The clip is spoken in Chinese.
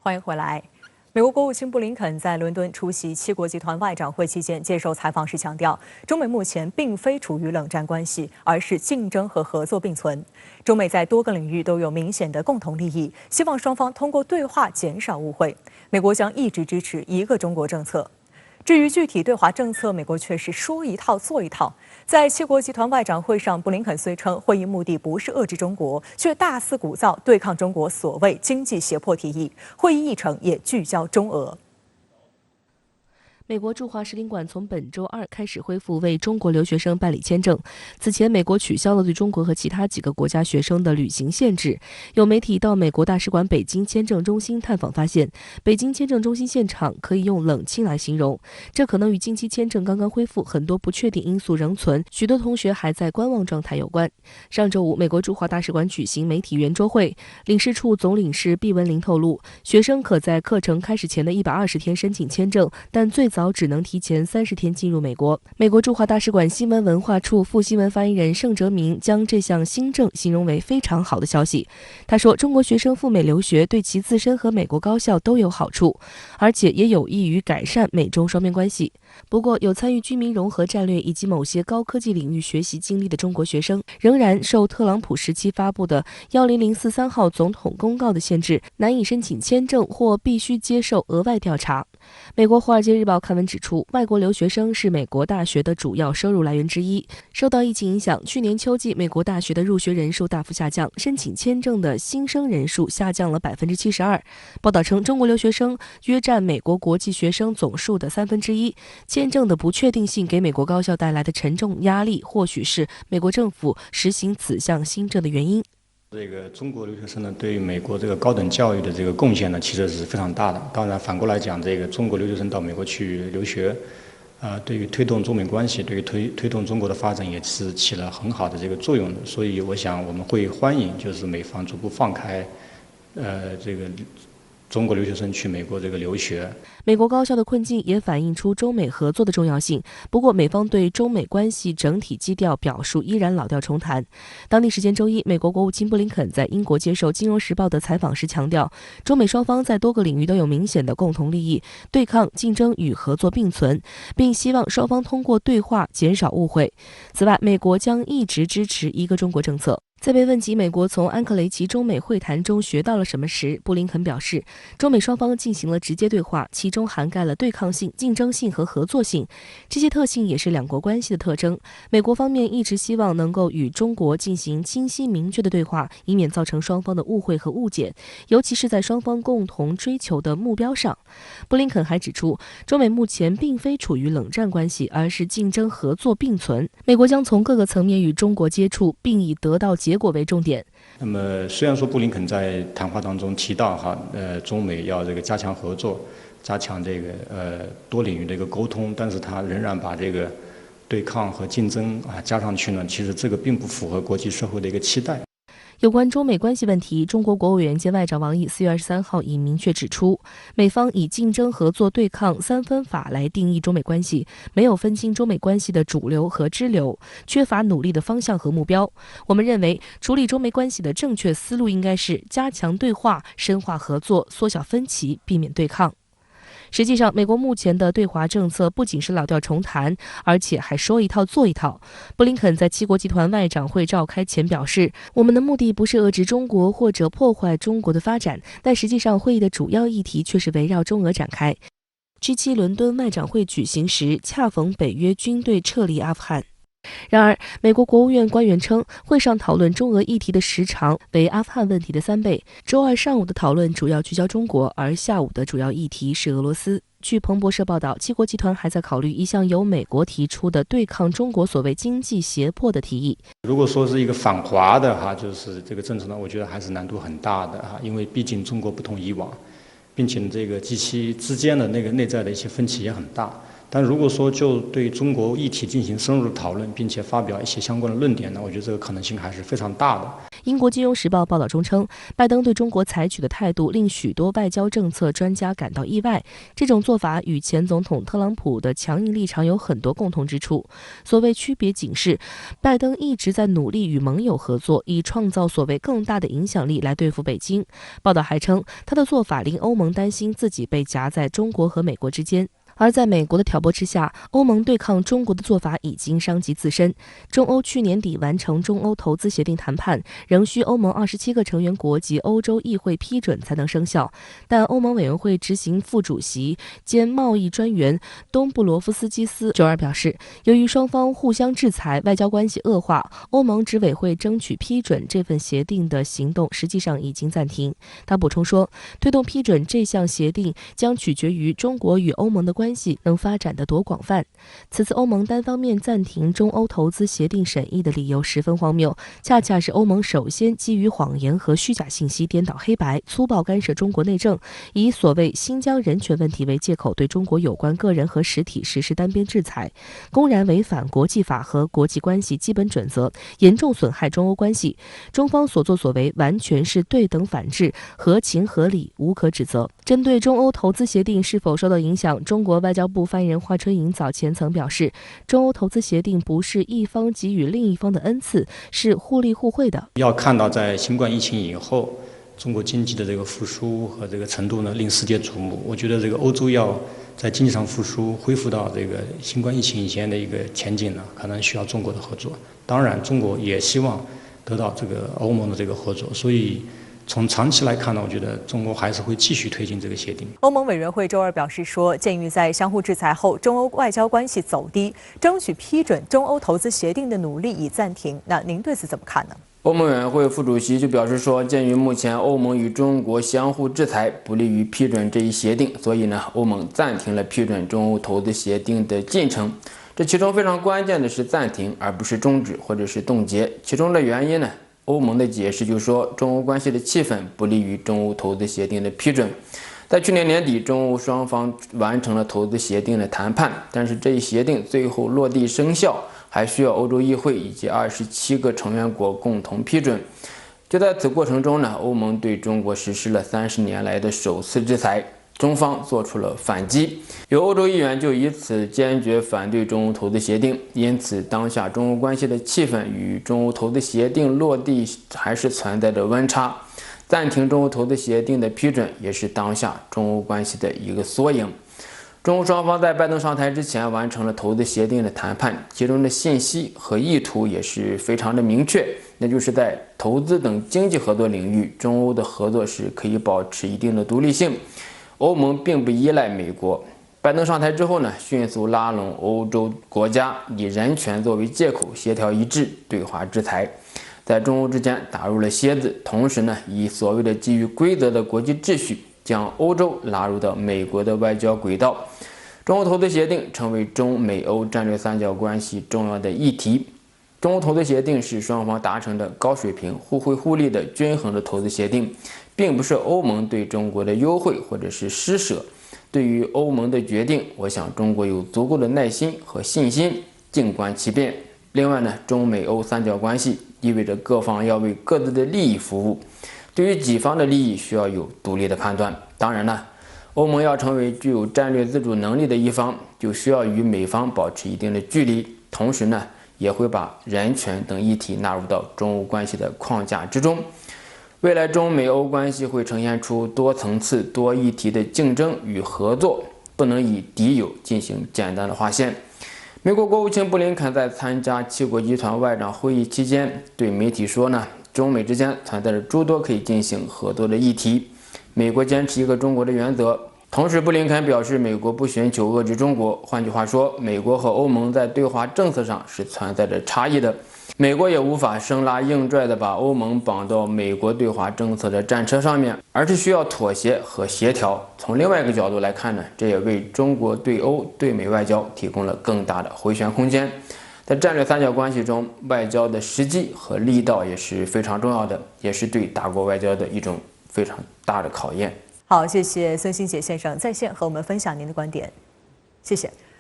欢迎回来。美国国务卿布林肯在伦敦出席七国集团外长会期间接受采访时强调，中美目前并非处于冷战关系，而是竞争和合作并存。中美在多个领域都有明显的共同利益，希望双方通过对话减少误会。美国将一直支持一个中国政策。至于具体对华政策，美国却是说一套做一套。在七国集团外长会上，布林肯虽称会议目的不是遏制中国，却大肆鼓噪对抗中国所谓经济胁迫提议。会议议程也聚焦中俄。美国驻华使领馆从本周二开始恢复为中国留学生办理签证。此前，美国取消了对中国和其他几个国家学生的旅行限制。有媒体到美国大使馆北京签证中心探访，发现北京签证中心现场可以用冷清来形容。这可能与近期签证刚刚恢复，很多不确定因素仍存，许多同学还在观望状态有关。上周五，美国驻华大使馆举行媒体圆桌会，领事处总领事毕文林透露，学生可在课程开始前的120天申请签证，但最早只能提前30天进入美国。美国驻华大使馆新闻文化处副新闻发言人盛哲明将这项新政形容为非常好的消息。他说，中国学生赴美留学对其自身和美国高校都有好处，而且也有益于改善美中双边关系。不过，有参与居民融合战略以及某些高科技领域学习经历的中国学生，仍然受特朗普时期发布的10043号总统公告的限制，难以申请签证或必须接受额外调查。美国《华尔街日报》刊文指出，外国留学生是美国大学的主要收入来源之一。受到疫情影响，去年秋季美国大学的入学人数大幅下降，申请签证的新生人数下降了72%。报道称，中国留学生约占美国国际学生总数的1/3。签证的不确定性给美国高校带来的沉重压力，或许是美国政府实行此项新政的原因。这个中国留学生呢，对于美国这个高等教育的这个贡献呢，其实是非常大的。当然，反过来讲，这个中国留学生到美国去留学，对于推动中美关系，对于推动中国的发展，也是起了很好的这个作用的。所以，我想我们会欢迎，就是美方逐步放开，这个中国留学生去美国这个留学。美国高校的困境也反映出中美合作的重要性。不过，美方对中美关系整体基调表述依然老调重弹。当地时间周一，美国国务卿布林肯在英国接受《金融时报》的采访时强调，中美双方在多个领域都有明显的共同利益，对抗、竞争与合作并存，并希望双方通过对话减少误会。此外，美国将一直支持一个中国政策。在被问及美国从安克雷奇中美会谈中学到了什么时，布林肯表示，中美双方进行了直接对话，其中涵盖了对抗性、竞争性和合作性，这些特性也是两国关系的特征。美国方面一直希望能够与中国进行清晰明确的对话，以免造成双方的误会和误解，尤其是在双方共同追求的目标上。布林肯还指出，中美目前并非处于冷战关系，而是竞争合作并存。美国将从各个层面与中国接触，并以得到结果为重点。那么，虽然说布林肯在谈话当中提到中美要这个加强合作，加强这个多领域的一个沟通，但是他仍然把这个对抗和竞争加上去呢，其实这个并不符合国际社会的一个期待。有关中美关系问题，中国国务委员兼外长王毅4月23号已明确指出，美方以竞争、合作、对抗3分法来定义中美关系，没有分清中美关系的主流和支流，缺乏努力的方向和目标。我们认为，处理中美关系的正确思路应该是加强对话、深化合作、缩小分歧、避免对抗。实际上，美国目前的对华政策不仅是老调重弹，而且还说一套做一套。布林肯在七国集团外长会召开前表示，我们的目的不是遏制中国或者破坏中国的发展，但实际上会议的主要议题却是围绕中俄展开。G7伦敦外长会举行时，恰逢北约军队撤离阿富汗。然而，美国国务院官员称，会上讨论中俄议题的时长为阿富汗问题的3倍。周二上午的讨论主要聚焦中国，而下午的主要议题是俄罗斯。据彭博社报道，七国集团还在考虑一项由美国提出的对抗中国所谓经济胁迫的提议。如果说是一个反华的就是这个政策呢，我觉得还是难度很大的因为毕竟中国不同以往，并且这个G7之间的那个内在的一些分歧也很大。但如果说就对中国议题进行深入的讨论，并且发表一些相关的论点呢，我觉得这个可能性还是非常大的。英国金融时报报道中称，拜登对中国采取的态度令许多外交政策专家感到意外。这种做法与前总统特朗普的强硬立场有很多共同之处。所谓区别警示，拜登一直在努力与盟友合作，以创造所谓更大的影响力来对付北京。报道还称，他的做法令欧盟担心自己被夹在中国和美国之间。而在美国的挑拨之下，欧盟对抗中国的做法已经伤及自身。中欧去年底完成中欧投资协定谈判，仍需欧盟27个成员国及欧洲议会批准才能生效。但欧盟委员会执行副主席兼贸易专员东布罗夫斯基斯周二表示，由于双方互相制裁，外交关系恶化，欧盟执委会争取批准这份协定的行动实际上已经暂停。他补充说，推动批准这项协定将取决于中国与欧盟的关系能发展得多广泛。此次欧盟单方面暂停中欧投资协定审议的理由十分荒谬，恰恰是欧盟首先基于谎言和虚假信息颠倒黑白，粗暴干涉中国内政，以所谓新疆人权问题为借口对中国有关个人和实体实施单边制裁，公然违反国际法和国际关系基本准则，严重损害中欧关系。中方所作所为完全是对等反制，合情合理，无可指责。针对中欧投资协定是否受到影响，中国外交部发言人华春莹早前曾表示，中欧投资协定不是一方给予另一方的恩赐，是互利互惠的。要看到在新冠疫情以后，中国经济的这个复苏和这个程度呢，令世界瞩目。我觉得这个欧洲要在经济上复苏，恢复到这个新冠疫情以前的一个前景呢，可能需要中国的合作。当然，中国也希望得到这个欧盟的这个合作，所以从长期来看呢，我觉得中国还是会继续推进这个协定。欧盟委员会周二表示说，鉴于在相互制裁后中欧外交关系走低，争取批准中欧投资协定的努力已暂停。那您对此怎么看呢？欧盟委员会副主席就表示说，鉴于目前欧盟与中国相互制裁，不利于批准这一协定，所以呢，欧盟暂停了批准中欧投资协定的进程。这其中非常关键的是暂停，而不是终止或者是冻结。其中的原因呢，欧盟的解释就是说，中欧关系的气氛不利于中欧投资协定的批准。在去年年底，中欧双方完成了投资协定的谈判，但是这一协定最后落地生效，还需要欧洲议会以及27个成员国共同批准。就在此过程中呢，欧盟对中国实施了30年来的首次制裁，中方做出了反击。有欧洲议员就以此坚决反对中欧投资协定，因此当下中欧关系的气氛与中欧投资协定落地还是存在着温差。暂停中欧投资协定的批准也是当下中欧关系的一个缩影。中欧双方在拜登上台之前完成了投资协定的谈判，其中的信息和意图也是非常的明确，那就是在投资等经济合作领域，中欧的合作是可以保持一定的独立性。欧盟并不依赖美国。拜登上台之后呢，迅速拉拢欧洲国家，以人权作为借口，协调一致对华制裁，在中欧之间打入了楔子。同时呢，以所谓的基于规则的国际秩序，将欧洲拉入到美国的外交轨道。中欧投资协定成为中美欧战略三角关系重要的议题。中欧投资协定是双方达成的高水平、互惠互利的均衡的投资协定，并不是欧盟对中国的优惠或者是施舍。对于欧盟的决定，我想中国有足够的耐心和信心静观其变。另外呢，中美欧三角关系意味着各方要为各自的利益服务，对于己方的利益需要有独立的判断。当然呢，欧盟要成为具有战略自主能力的一方，就需要与美方保持一定的距离，同时呢，也会把人权等议题纳入到中欧关系的框架之中。未来中美欧关系会呈现出多层次、多议题的竞争与合作，不能以敌友进行简单的划线。美国国务卿布林肯在参加七国集团外长会议期间对媒体说呢，中美之间存在着诸多可以进行合作的议题，美国坚持一个中国的原则。同时，布林肯表示，美国不寻求遏制中国，换句话说，美国和欧盟在对华政策上是存在着差异的。美国也无法生拉硬拽地把欧盟绑到美国对华政策的战车上面，而是需要妥协和协调。从另外一个角度来看呢，这也为中国对欧对美外交提供了更大的回旋空间。在战略三角关系中，外交的时机和力道也是非常重要的，也是对大国外交的一种非常大的考验。好，谢谢孙兴杰先生在线和我们分享您的观点，谢谢。